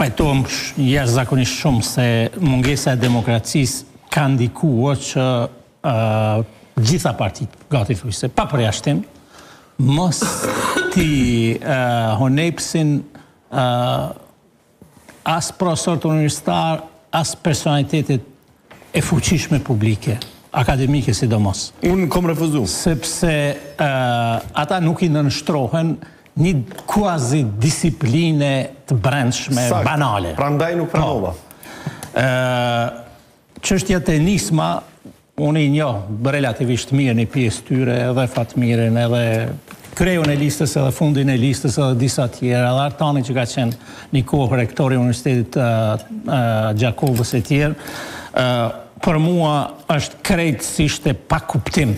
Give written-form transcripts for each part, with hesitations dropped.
pajtohem jashtëzakonisht shumë se mungesa e demokracisë ka ndikuar që gjitha partitë gati thujse pa përjashtim mos ti honepsin as profesor të universitar, as personalitetet e fuqishme publike, akademike sidomos. Unë kom refuzu. Sepse ata nuk i nënshtrohen një kuazi disipline të brendshme, banale. Prandaj nuk pranova. Çështja tenisma, unë i njoh relativisht mirë një pjesë tyre, edhe Fatmirin, edhe kreun e listës, edhe fundin e listës, edhe disa tjera, edhe Artani që ka qenë një kohë rektori Universitetit Gjakovës e tjerë. Për mua është krejtësisht e pa kuptim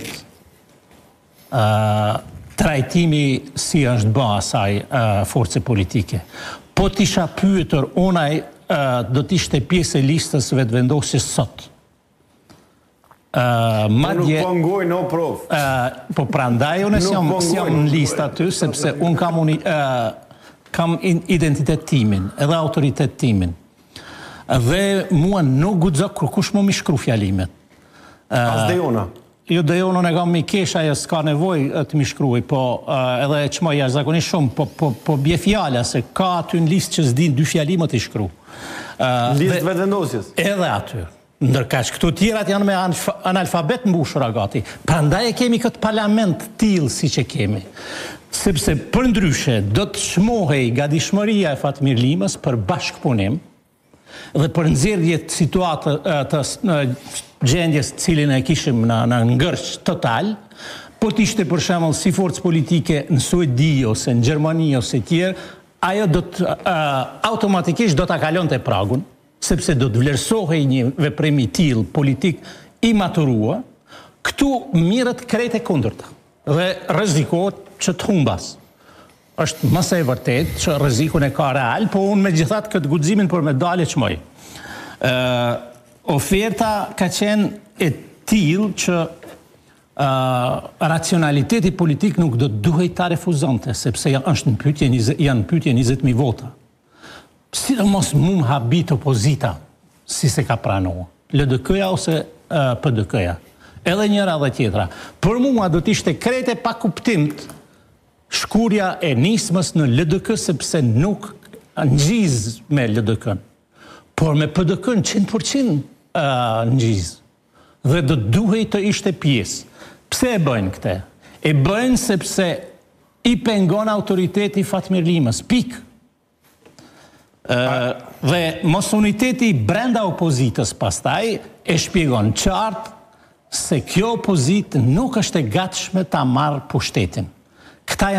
trajtimi si është bë asaj force politike. Po t'isha pyetur unaj do t'ishte pjesë e listës vetëvendosjes sot. Nuk po ngoj, no prof. Po prandaj unë s'jam në listë aty, sepse unë kam identitet timin, edhe autoritet timin. Dhe mua nuk guxo kur kush më shkru fjalimet. As Dejona? Jo, Dejona e kam mi kesh, ajo s'ka nevojë të mi shkruaj, po edhe e çmoj jashtëzakonisht shumë, po bje fjala se ka aty në listë që s'din 2 fjalimet i shkru. Listë vetëvendosjes? Edhe aty. Ndërkaq këto tjerat janë me analfabet mbushura gati. Prandaj e kemi këtë parlament tillë siç e kemi. Sepse përndryshe do të çmohej gatishmëria e Fatmir Limës për bashkëpunim dhe për nxjerrje të situatës gjendjes cilin e kishim në ngërç total, po t'ishte për shembull si forcë politike në Suedi ose në Gjermani ose tjerë, ajo do të automatikisht do ta kalonte pragun, sepse do të vlerësohej një veprim i tillë politik i maturuar, këtu mirët krejt e kundërta dhe rrezikohet që të humbas. Është më së vërtet që rrezikun e ka real, po unë megjithatë këtë guximin për medalje çmoj. Oferta ka qenë e tillë që racionaliteti politik nuk do duhej ta refuzonte, sepse janë në pyetje 20.000 vota. Sidomos mund habit opozita, si se ka pranuar. LDK-ja ose PDK-ja. Edhe njëra dhe tjetra. Për mua do t'ishte krejt e pa kuptimt shkurja e nismës në LDK, sepse nuk ngjiz me LDK-n. Por me PDK-n 100% ngjiz. Dhe do duhej të ishte pjesë. Pse e bëjnë këte? E bëjnë sepse i pengon autoriteti Fatmir Limës. Pikë. Dhe mosoniteti brenda opozitës pastaj e shpjegon qartë se kjo opozitë nuk është e gatshme ta marrë pushtetin. Këta